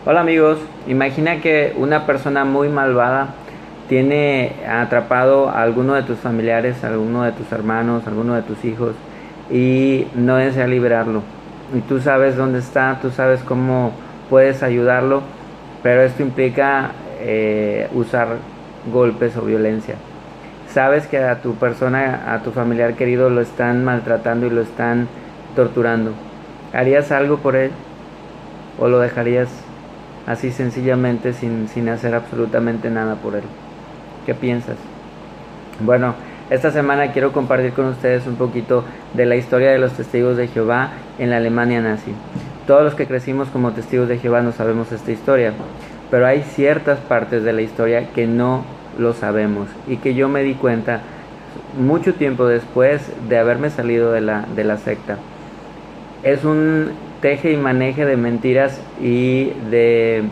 Hola amigos, imagina que una persona muy malvada tiene atrapado a alguno de tus familiares, a alguno de tus hermanos, a alguno de tus hijos y no desea liberarlo. Y tú sabes dónde está, tú sabes cómo puedes ayudarlo, pero esto implica usar golpes o violencia. Sabes que a tu persona, a tu familiar querido lo están maltratando y lo están torturando. ¿Harías algo por él o lo dejarías así sencillamente sin hacer absolutamente nada por él? ¿Qué piensas? Bueno, esta semana quiero compartir con ustedes un poquito de la historia de los testigos de Jehová en la Alemania nazi. Todos los que crecimos como testigos de Jehová no sabemos esta historia, pero hay ciertas partes de la historia que no lo sabemos y que yo me di cuenta mucho tiempo después de haberme salido de la secta. Es un teje y maneje de mentiras y de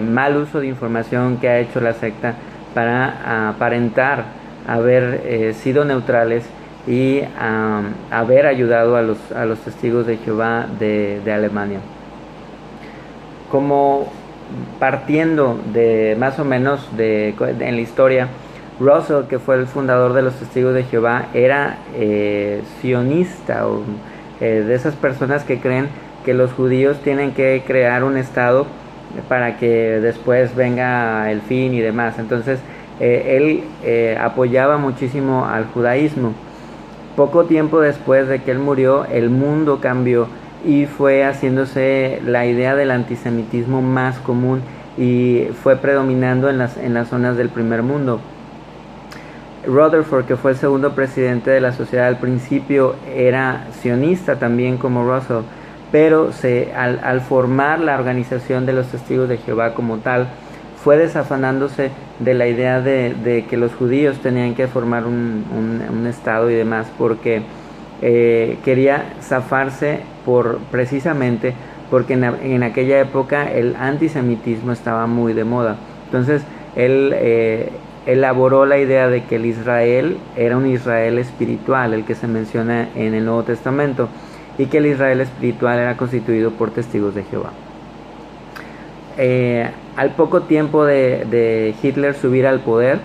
mal uso de información que ha hecho la secta para aparentar haber sido neutrales y haber ayudado a los testigos de Jehová de Alemania. Como partiendo de más o menos en la historia, Russell, que fue el fundador de los testigos de Jehová, era sionista o de esas personas que creen que los judíos tienen que crear un estado para que después venga el fin y demás. Entonces él apoyaba muchísimo al judaísmo. Poco tiempo después de que él murió, el mundo cambió y fue haciéndose la idea del antisemitismo más común y fue predominando en las zonas del primer mundo. Rutherford, que fue el segundo presidente de la sociedad al principio, era sionista también como Russell, pero al formar la organización de los testigos de Jehová como tal, fue desafanándose de la idea de que los judíos tenían que formar un estado y demás, porque quería zafarse precisamente porque en aquella época el antisemitismo estaba muy de moda. Entonces él elaboró la idea de que el Israel era un Israel espiritual, el que se menciona en el Nuevo Testamento, y que el Israel espiritual era constituido por testigos de Jehová. Al poco tiempo de Hitler subir al poder,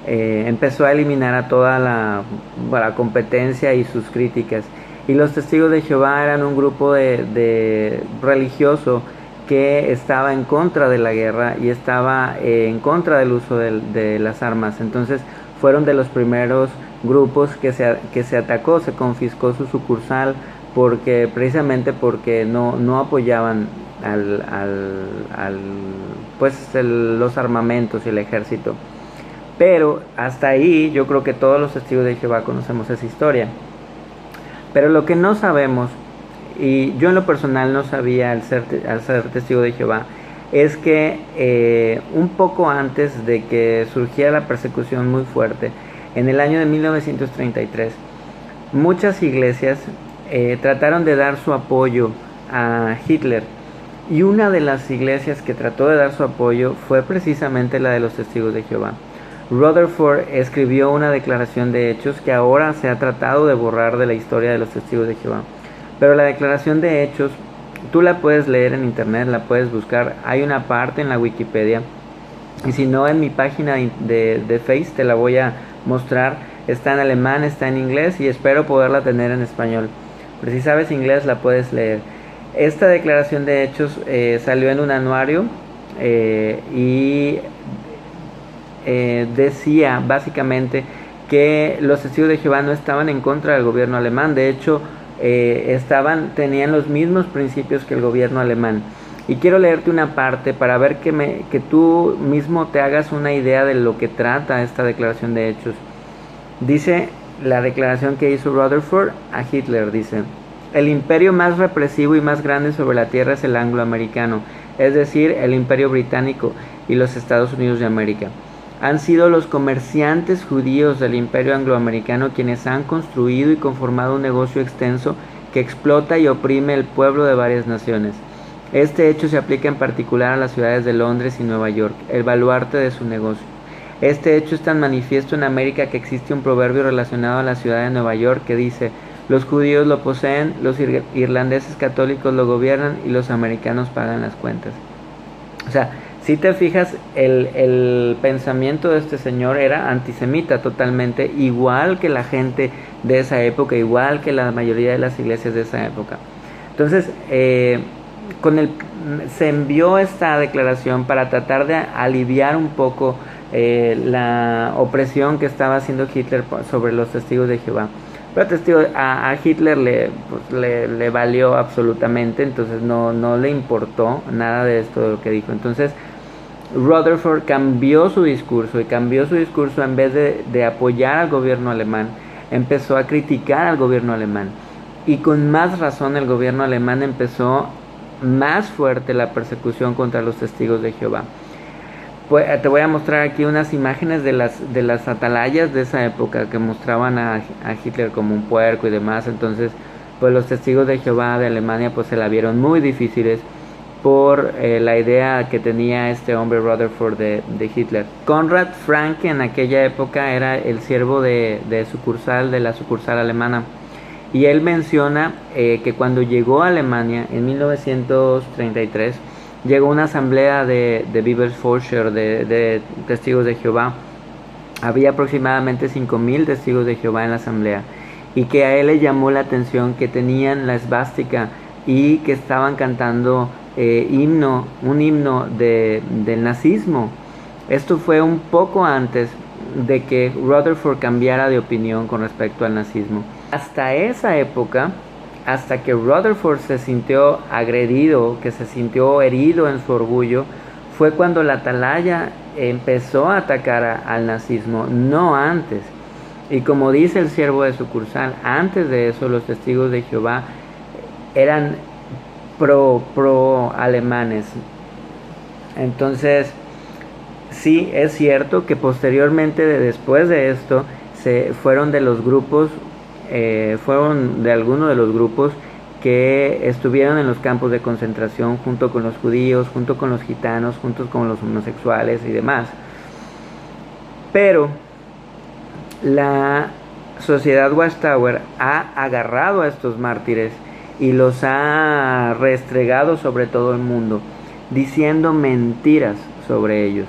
empezó a eliminar a toda la competencia y sus críticas, y los testigos de Jehová eran un grupo de religioso que estaba en contra de la guerra y estaba en contra del uso de las armas. Entonces fueron de los primeros grupos que se atacó, se confiscó su sucursal precisamente porque no apoyaban los armamentos y el ejército. Pero hasta ahí yo creo que todos los testigos de Jehová conocemos esa historia. Pero lo que no sabemos, y yo en lo personal no sabía al ser testigo de Jehová, es que un poco antes de que surgiera la persecución muy fuerte, en el año de 1933, muchas iglesias trataron de dar su apoyo a Hitler, y una de las iglesias que trató de dar su apoyo fue precisamente la de los testigos de Jehová. Rutherford escribió una declaración de hechos que ahora se ha tratado de borrar de la historia de los testigos de Jehová. Pero la declaración de hechos, tú la puedes leer en internet, la puedes buscar. Hay una parte en la Wikipedia. Y si no, en mi página de Face te la voy a mostrar. Está en alemán, está en inglés y espero poderla tener en español. Pero si sabes inglés, la puedes leer. Esta declaración de hechos salió en un anuario y decía básicamente que los testigos de Jehová no estaban en contra del gobierno alemán. De hecho, tenían los mismos principios que el gobierno alemán. Y quiero leerte una parte para ver que tú mismo te hagas una idea de lo que trata esta declaración de hechos. Dice la declaración que hizo Rutherford a Hitler, dice: el imperio más represivo y más grande sobre la tierra es el angloamericano, es decir, el imperio británico y los Estados Unidos de América. Han sido los comerciantes judíos del imperio angloamericano quienes han construido y conformado un negocio extenso que explota y oprime el pueblo de varias naciones. Este hecho se aplica en particular a las ciudades de Londres y Nueva York, el baluarte de su negocio. Este hecho es tan manifiesto en América que existe un proverbio relacionado a la ciudad de Nueva York que dice: Los judíos lo poseen, los irlandeses católicos lo gobiernan y los americanos pagan las cuentas. O sea, si te fijas, el pensamiento de este señor era antisemita totalmente, igual que la gente de esa época, igual que la mayoría de las iglesias de esa época. Entonces, se envió esta declaración para tratar de aliviar un poco la opresión que estaba haciendo Hitler sobre los testigos de Jehová. Pero a Hitler le valió absolutamente, entonces no le importó nada de esto de lo que dijo. Entonces Rutherford cambió su discurso, en vez de apoyar al gobierno alemán, empezó a criticar al gobierno alemán. Y con más razón el gobierno alemán empezó más fuerte la persecución contra los testigos de Jehová. Pues, te voy a mostrar aquí unas imágenes de las atalayas de esa época que mostraban a Hitler como un puerco y demás. Entonces, pues los testigos de Jehová de Alemania pues se la vieron muy difíciles por la idea que tenía este hombre Rutherford de Hitler. Conrad Franke en aquella época era el siervo de la sucursal alemana, y él menciona que cuando llegó a Alemania en 1933 llegó una asamblea de Bibelforscher, de testigos de Jehová. Había aproximadamente 5,000 testigos de Jehová en la asamblea, y que a él le llamó la atención que tenían la esvástica y que estaban cantando un himno del nazismo. Esto fue un poco antes de que Rutherford cambiara de opinión con respecto al nazismo. Hasta esa época, hasta que Rutherford se sintió agredido, que se sintió herido en su orgullo, fue cuando la atalaya empezó a atacar al nazismo, no antes. Y como dice el siervo de sucursal, antes de eso los testigos de Jehová eran pro alemanes. Entonces, sí es cierto que posteriormente, después de esto, fueron de algunos de los grupos que estuvieron en los campos de concentración junto con los judíos, junto con los gitanos, junto con los homosexuales y demás. Pero la sociedad Watchtower ha agarrado a estos mártires y los ha restregado sobre todo el mundo, diciendo mentiras sobre ellos.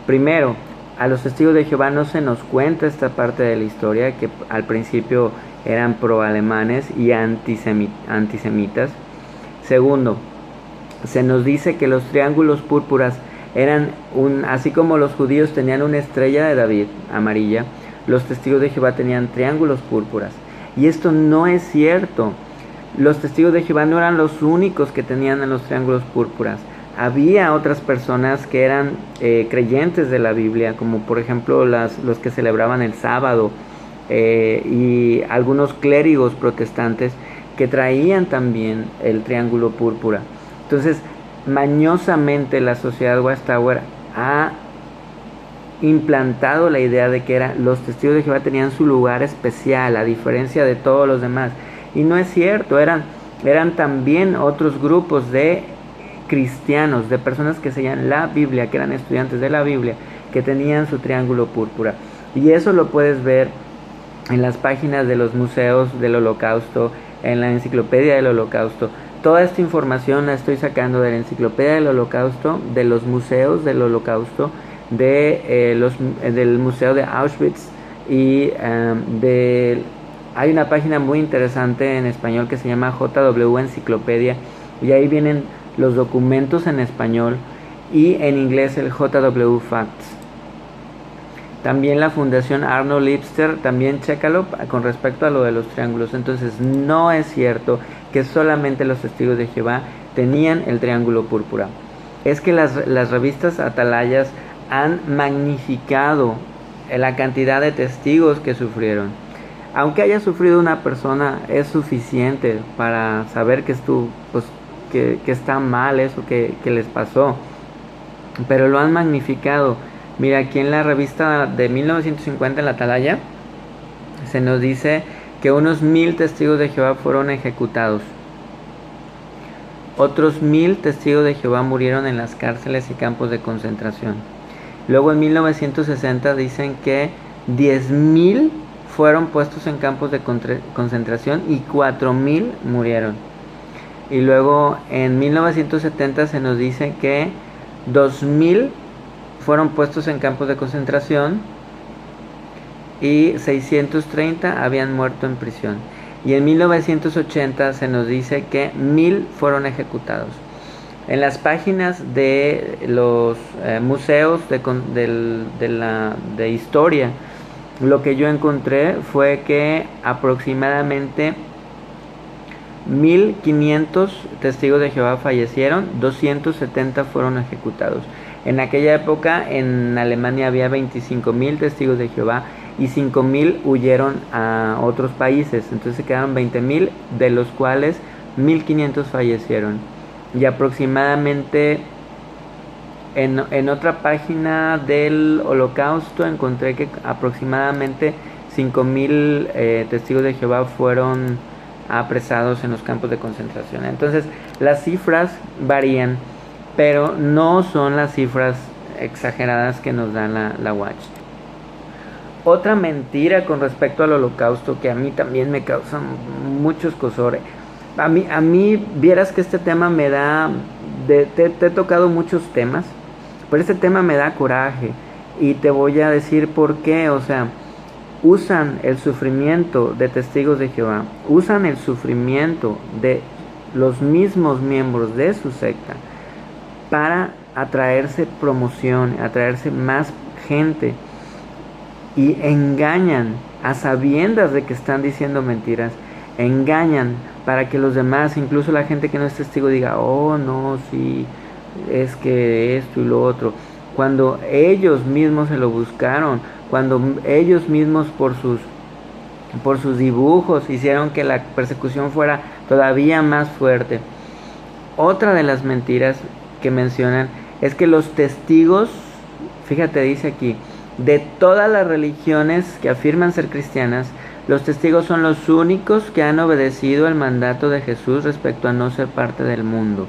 Primero, a los testigos de Jehová no se nos cuenta esta parte de la historia, que al principio eran pro-alemanes y antisemitas. Segundo, se nos dice que los triángulos púrpuras eran así como los judíos tenían una estrella de David amarilla, los testigos de Jehová tenían triángulos púrpuras. Y esto no es cierto. Los testigos de Jehová no eran los únicos que tenían en los triángulos púrpuras. Había otras personas que eran creyentes de la Biblia, como por ejemplo los que celebraban el sábado, y algunos clérigos protestantes que traían también el triángulo púrpura. Entonces, mañosamente la sociedad Watchtower ha implantado la idea de que los testigos de Jehová tenían su lugar especial, a diferencia de todos los demás. Y no es cierto, eran también otros grupos de cristianos, de personas que seguían la Biblia, que eran estudiantes de la Biblia, que tenían su triángulo púrpura. Y eso lo puedes ver en las páginas de los museos del Holocausto, en la enciclopedia del Holocausto. Toda esta información la estoy sacando de la enciclopedia del Holocausto, de los museos del Holocausto, del museo de Auschwitz, y hay una página muy interesante en español que se llama JW Enciclopedia, y ahí vienen los documentos en español y en inglés el JW Facts. También la Fundación Arnold Lipster, también chécalo con respecto a lo de los triángulos. Entonces no es cierto que solamente los testigos de Jehová tenían el triángulo púrpura. Es que las revistas atalayas han magnificado la cantidad de testigos que sufrieron. Aunque haya sufrido una persona, es suficiente para saber que está mal eso que les pasó. Pero lo han magnificado. Mira, aquí en la revista de 1950, en la Atalaya, se nos dice que unos 1,000 testigos de Jehová fueron ejecutados. Otros 1,000 testigos de Jehová murieron en las cárceles y campos de concentración. Luego en 1960 dicen que 10,000 fueron puestos en campos de concentración y 4.000 murieron. Y luego en 1970 se nos dice que 2.000 fueron puestos en campos de concentración y 630 habían muerto en prisión. Y en 1980 se nos dice que 1.000 fueron ejecutados. En las páginas de los museos de historia, lo que yo encontré fue que aproximadamente 1.500 testigos de Jehová fallecieron, 270 fueron ejecutados. En aquella época en Alemania había 25.000 testigos de Jehová y 5.000 huyeron a otros países. Entonces se quedaron 20.000, de los cuales 1.500 fallecieron. Y aproximadamente en otra página del Holocausto encontré que aproximadamente 5.000 testigos de Jehová fueron apresados en los campos de concentración. Entonces las cifras varían, pero no son las cifras exageradas que nos da la Watch. Otra mentira con respecto al Holocausto que a mí también me causa mucho escozor. A mí vieras que este tema me da... Te he tocado muchos temas, pero este tema me da coraje. Y te voy a decir por qué. O sea, usan el sufrimiento de testigos de Jehová, usan el sufrimiento de los mismos miembros de su secta para atraerse promoción, atraerse más gente, y engañan a sabiendas de que están diciendo mentiras, engañan para que los demás, incluso la gente que no es testigo, diga, oh no, sí, es que esto y lo otro, cuando ellos mismos se lo buscaron, cuando ellos mismos por sus dibujos hicieron que la persecución fuera todavía más fuerte. Otra de las mentiras que mencionan es que los testigos, fíjate, dice aquí, de todas las religiones que afirman ser cristianas, los testigos son los únicos que han obedecido el mandato de Jesús respecto a no ser parte del mundo.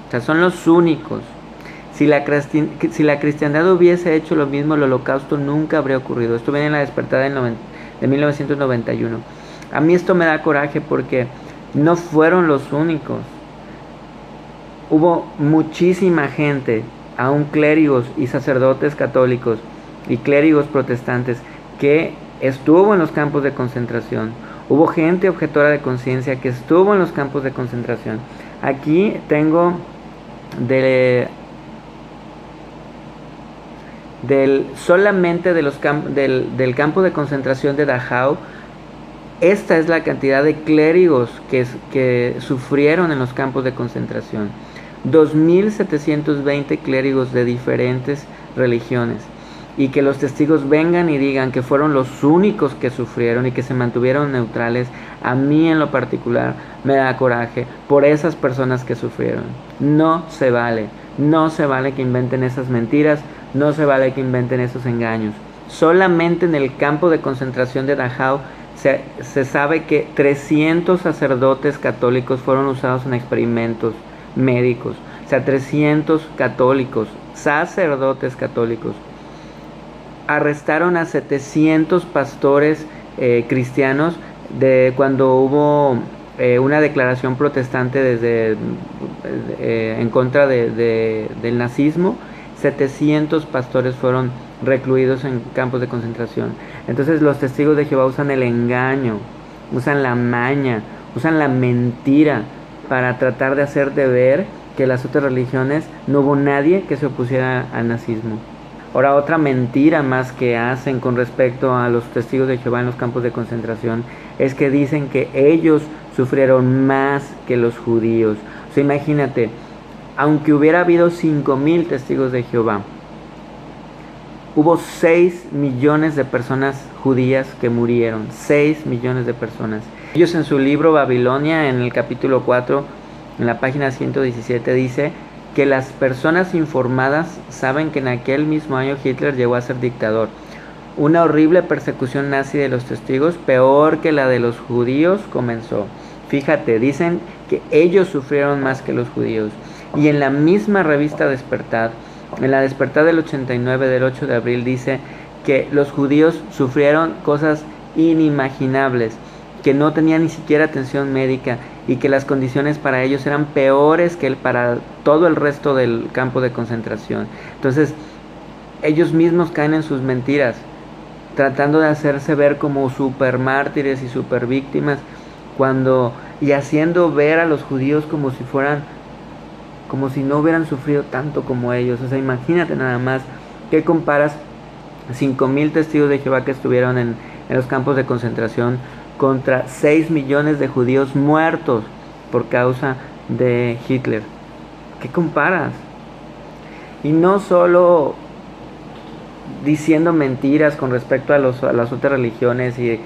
O sea, son los únicos. Si la cristiandad hubiese hecho lo mismo, el Holocausto nunca habría ocurrido. Esto viene en la Despertada de 1991. A mí esto me da coraje porque no fueron los únicos. Hubo muchísima gente, aún clérigos y sacerdotes católicos y clérigos protestantes, que estuvo en los campos de concentración. Hubo gente objetora de conciencia que estuvo en los campos de concentración. Aquí tengo solamente del campo de concentración de Dachau. Esta es la cantidad de clérigos que sufrieron en los campos de concentración. 2.720 clérigos de diferentes religiones. Y que los testigos vengan y digan que fueron los únicos que sufrieron y que se mantuvieron neutrales, a mí en lo particular me da coraje por esas personas que sufrieron. No se vale que inventen esas mentiras, no se vale que inventen esos engaños. Solamente en el campo de concentración de Dachau se sabe que 300 sacerdotes católicos fueron usados en experimentos médicos. O sea, 300 católicos, sacerdotes católicos. Arrestaron a 700 pastores cristianos de cuando hubo una declaración protestante en contra del nazismo. 700 pastores fueron recluidos en campos de concentración. Entonces los testigos de Jehová usan el engaño, usan la maña, usan la mentira para tratar de hacerte ver que las otras religiones no hubo nadie que se opusiera al nazismo. Ahora, otra mentira más que hacen con respecto a los testigos de Jehová en los campos de concentración es que dicen que ellos sufrieron más que los judíos. O sea, imagínate, aunque hubiera habido 5.000 testigos de Jehová, hubo 6 millones de personas judías que murieron. 6 millones de personas. Ellos en su libro Babilonia, en el capítulo 4, en la página 117, dice que las personas informadas saben que en aquel mismo año Hitler llegó a ser dictador. Una horrible persecución nazi de los testigos, peor que la de los judíos, comenzó. Fíjate, dicen que ellos sufrieron más que los judíos. Y en la misma revista Despertad, en la Despertad del 89, del 8 de abril, dice que los judíos sufrieron cosas inimaginables, que no tenían ni siquiera atención médica y que las condiciones para ellos eran peores que para todo el resto del campo de concentración. Entonces, ellos mismos caen en sus mentiras, tratando de hacerse ver como super mártires y super víctimas, y haciendo ver a los judíos como si no hubieran sufrido tanto como ellos. O sea, imagínate nada más, ¿qué comparas 5,000 testigos de Jehová que estuvieron en los campos de concentración contra 6 millones de judíos muertos por causa de Hitler? ¿Qué comparas? Y no solo diciendo mentiras con respecto a las otras religiones y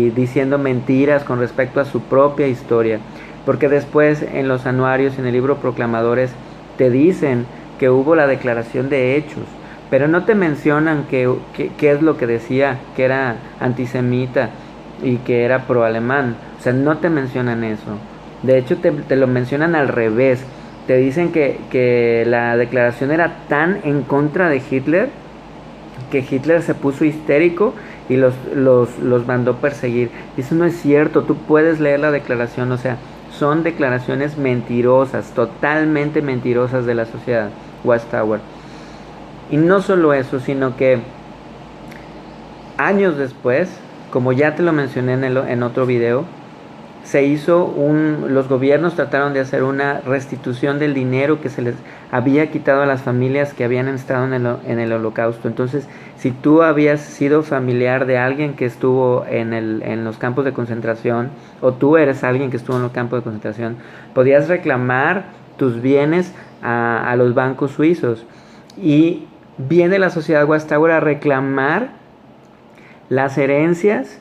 diciendo mentiras con respecto a su propia historia, porque después en los anuarios, en el libro Proclamadores, te dicen que hubo la declaración de hechos, pero no te mencionan qué es lo que decía, que era antisemita y que era pro-alemán. O sea, no te mencionan eso. De hecho, te lo mencionan al revés. Te dicen que la declaración era tan en contra de Hitler que Hitler se puso histérico y los mandó perseguir. Eso no es cierto. Tú puedes leer la declaración. O sea, son declaraciones mentirosas, totalmente mentirosas de la sociedad Watchtower. Y no solo eso, sino que años después, como ya te lo mencioné en otro video, los gobiernos trataron de hacer una restitución del dinero que se les había quitado a las familias que habían estado en el Holocausto. Entonces, si tú habías sido familiar de alguien que estuvo en los campos de concentración, o tú eres alguien que estuvo en los campos de concentración, podías reclamar tus bienes a los bancos suizos. Y viene la sociedad Watchtower a reclamar las herencias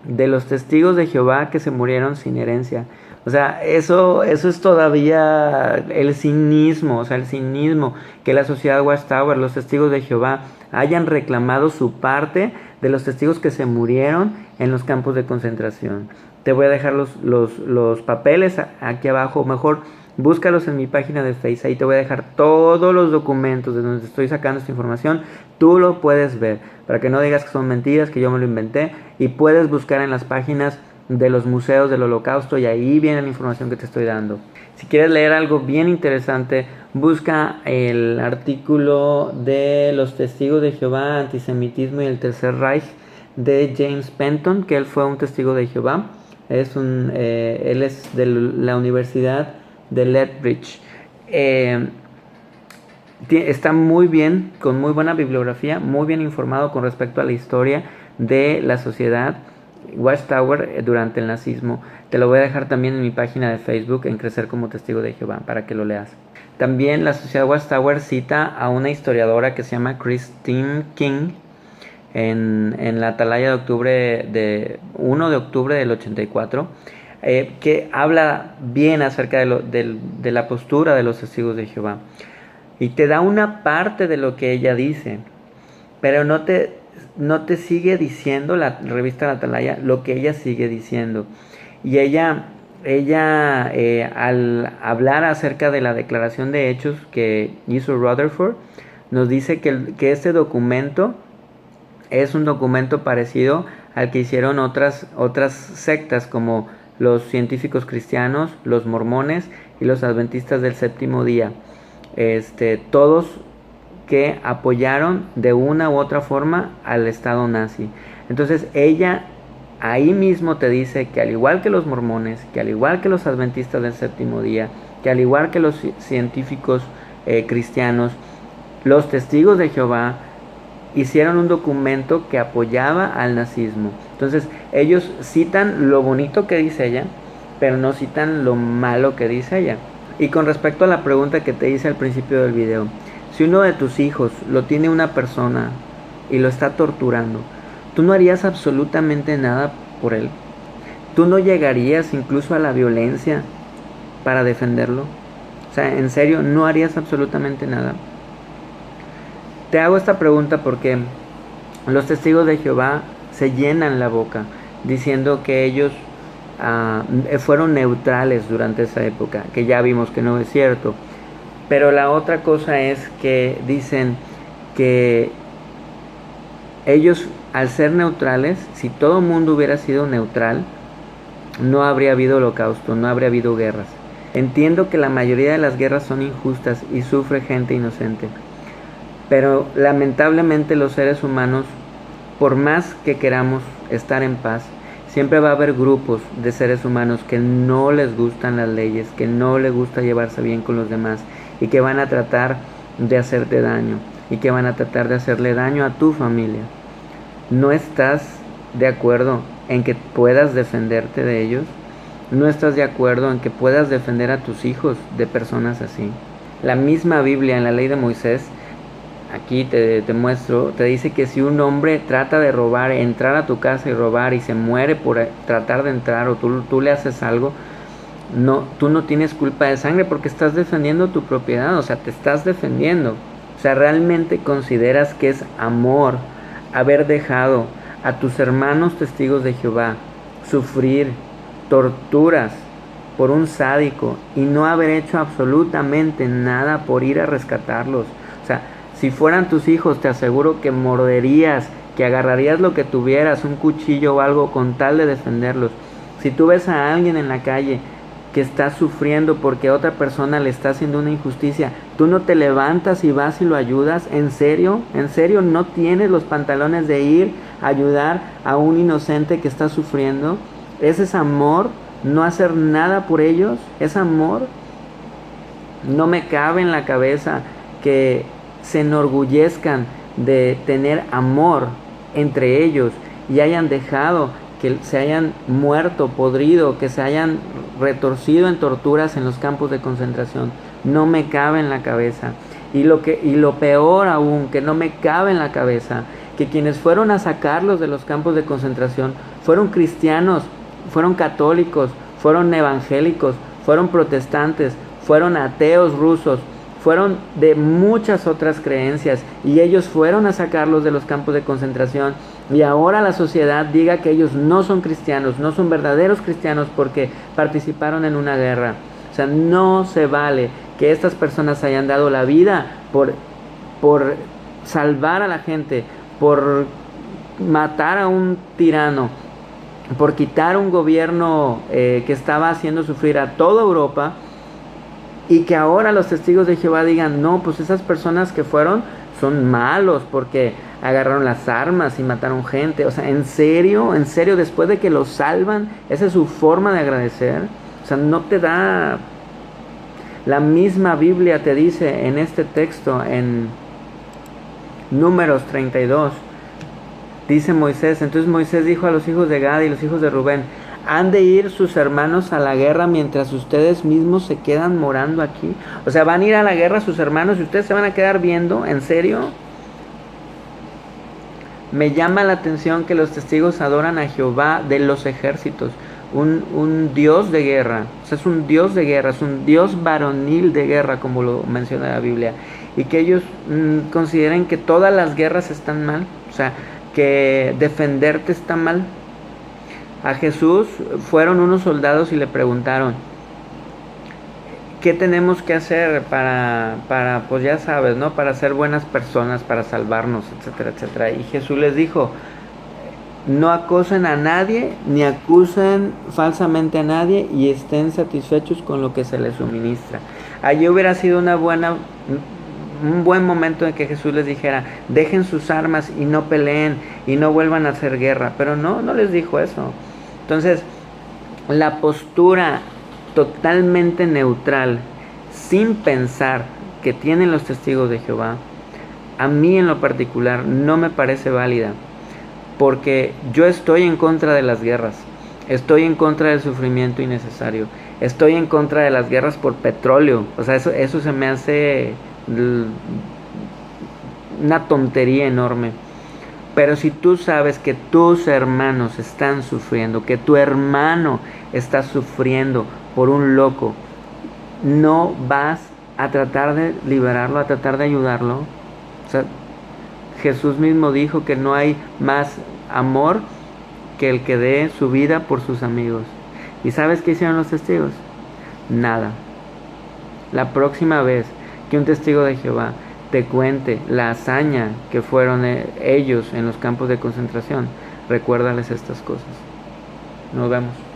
de los testigos de Jehová que se murieron sin herencia. O sea, eso es todavía el cinismo, o sea, el cinismo que la sociedad Watchtower, los testigos de Jehová, hayan reclamado su parte de los testigos que se murieron en los campos de concentración. Te voy a dejar los papeles aquí abajo, mejor búscalos en mi página de Facebook, ahí te voy a dejar todos los documentos de donde estoy sacando esta información. Tú lo puedes ver, para que no digas que son mentiras, que yo me lo inventé, y puedes buscar en las páginas de los museos del Holocausto y ahí viene la información que te estoy dando. Si quieres leer algo bien interesante, busca el artículo de los testigos de Jehová, antisemitismo y el Tercer Reich, de James Penton, que él fue un testigo de Jehová. Él es de la Universidad de Lethbridge. Está muy bien, con muy buena bibliografía, muy bien informado con respecto a la historia de la sociedad Watchtower durante el nazismo. Te lo voy a dejar también en mi página de Facebook, en Crecer como Testigo de Jehová, para que lo leas. También la sociedad Watchtower cita a una historiadora que se llama Christine King en la atalaya de octubre 1 de octubre del 84, que habla bien acerca de la postura de los testigos de Jehová. Y te da una parte de lo que ella dice, pero no te sigue diciendo la revista La Atalaya lo que ella sigue diciendo. Y ella al hablar acerca de la declaración de hechos que hizo Rutherford, nos dice que este documento es un documento parecido al que hicieron otras sectas como los científicos cristianos, los mormones y los adventistas del séptimo día. Todos que apoyaron de una u otra forma al Estado nazi. Entonces ella ahí mismo te dice que al igual que los mormones, que al igual que los adventistas del séptimo día, que al igual que los científicos cristianos, los testigos de Jehová hicieron un documento que apoyaba al nazismo. Entonces ellos citan lo bonito que dice ella, pero no citan lo malo que dice ella. Y con respecto a la pregunta que te hice al principio del video, si uno de tus hijos lo tiene una persona y lo está torturando, ¿tú no harías absolutamente nada por él? ¿Tú no llegarías incluso a la violencia para defenderlo? O sea, en serio, ¿no harías absolutamente nada? Te hago esta pregunta porque los testigos de Jehová se llenan la boca diciendo que ellos fueron neutrales durante esa época, que ya vimos que no es cierto. Pero la otra cosa es que dicen que ellos al ser neutrales, si todo el mundo hubiera sido neutral, no habría habido holocausto, no habría habido guerras. Entiendo que la mayoría de las guerras son injustas y sufre gente inocente, pero lamentablemente los seres humanos, por más que queramos estar en paz, siempre va a haber grupos de seres humanos que no les gustan las leyes, que no les gusta llevarse bien con los demás y que van a tratar de hacerte daño y que van a tratar de hacerle daño a tu familia. ¿No estás de acuerdo en que puedas defenderte de ellos? ¿No estás de acuerdo en que puedas defender a tus hijos de personas así? La misma Biblia en la ley de Moisés, aquí te muestro, te dice que si un hombre trata de robar, entrar a tu casa y robar y se muere por tratar de entrar o tú le haces algo, tú no tienes culpa de sangre porque estás defendiendo tu propiedad, o sea, te estás defendiendo. O sea, ¿realmente consideras que es amor haber dejado a tus hermanos testigos de Jehová sufrir torturas por un sádico y no haber hecho absolutamente nada por ir a rescatarlos? O sea, si fueran tus hijos, te aseguro que morderías, que agarrarías lo que tuvieras, un cuchillo o algo con tal de defenderlos. Si tú ves a alguien en la calle que está sufriendo porque otra persona le está haciendo una injusticia, tú no te levantas y vas y lo ayudas. ¿En serio? ¿En serio no tienes los pantalones de ir a ayudar a un inocente que está sufriendo? ¿Ese es amor? ¿No hacer nada por ellos? ¿Es amor? No me cabe en la cabeza que se enorgullezcan de tener amor entre ellos y hayan dejado que se hayan muerto, podrido, que se hayan retorcido en torturas en los campos de concentración. No me cabe en la cabeza. Y lo peor aún, que no me cabe en la cabeza, que quienes fueron a sacarlos de los campos de concentración fueron cristianos, fueron católicos, fueron evangélicos, fueron protestantes, fueron ateos rusos, fueron de muchas otras creencias, y ellos fueron a sacarlos de los campos de concentración, y ahora la sociedad diga que ellos no son cristianos, no son verdaderos cristianos porque participaron en una guerra. O sea, no se vale que estas personas hayan dado la vida por salvar a la gente, por matar a un tirano, por quitar un gobierno que estaba haciendo sufrir a toda Europa, y que ahora los testigos de Jehová digan, no, pues esas personas que fueron son malos porque agarraron las armas y mataron gente. O sea, ¿en serio? ¿En serio? Después de que los salvan, ¿esa es su forma de agradecer? O sea, no te da... La misma Biblia te dice en este texto, en Números 32, dice Moisés, entonces Moisés dijo a los hijos de Gad y los hijos de Rubén, ¿han de ir sus hermanos a la guerra mientras ustedes mismos se quedan morando aquí? O sea, ¿van a ir a la guerra sus hermanos y ustedes se van a quedar viendo? ¿En serio? Me llama la atención que los testigos adoran a Jehová de los ejércitos, un Dios de guerra. O sea, es un Dios de guerra, es un Dios varonil de guerra, como lo menciona la Biblia. Y que ellos consideren que todas las guerras están mal, o sea, que defenderte está mal. A Jesús fueron unos soldados y le preguntaron, ¿qué tenemos que hacer para pues ya sabes, ¿no? Para ser buenas personas, para salvarnos, etcétera, etcétera. Y Jesús les dijo, no acosen a nadie, ni acusen falsamente a nadie, y estén satisfechos con lo que se les suministra. Allí hubiera sido un buen momento en que Jesús les dijera, dejen sus armas y no peleen y no vuelvan a hacer guerra. Pero no les dijo eso. Entonces, la postura totalmente neutral, sin pensar, que tienen los testigos de Jehová, a mí en lo particular no me parece válida, porque yo estoy en contra de las guerras, estoy en contra del sufrimiento innecesario, estoy en contra de las guerras por petróleo. O sea, eso se me hace una tontería enorme. Pero si tú sabes que tus hermanos están sufriendo, que tu hermano está sufriendo por un loco, ¿no vas a tratar de liberarlo, a tratar de ayudarlo? O sea, Jesús mismo dijo que no hay más amor que el que dé su vida por sus amigos. ¿Y sabes qué hicieron los testigos? Nada. La próxima vez que un testigo de Jehová te cuente la hazaña que fueron ellos en los campos de concentración, recuérdales estas cosas. Nos vemos.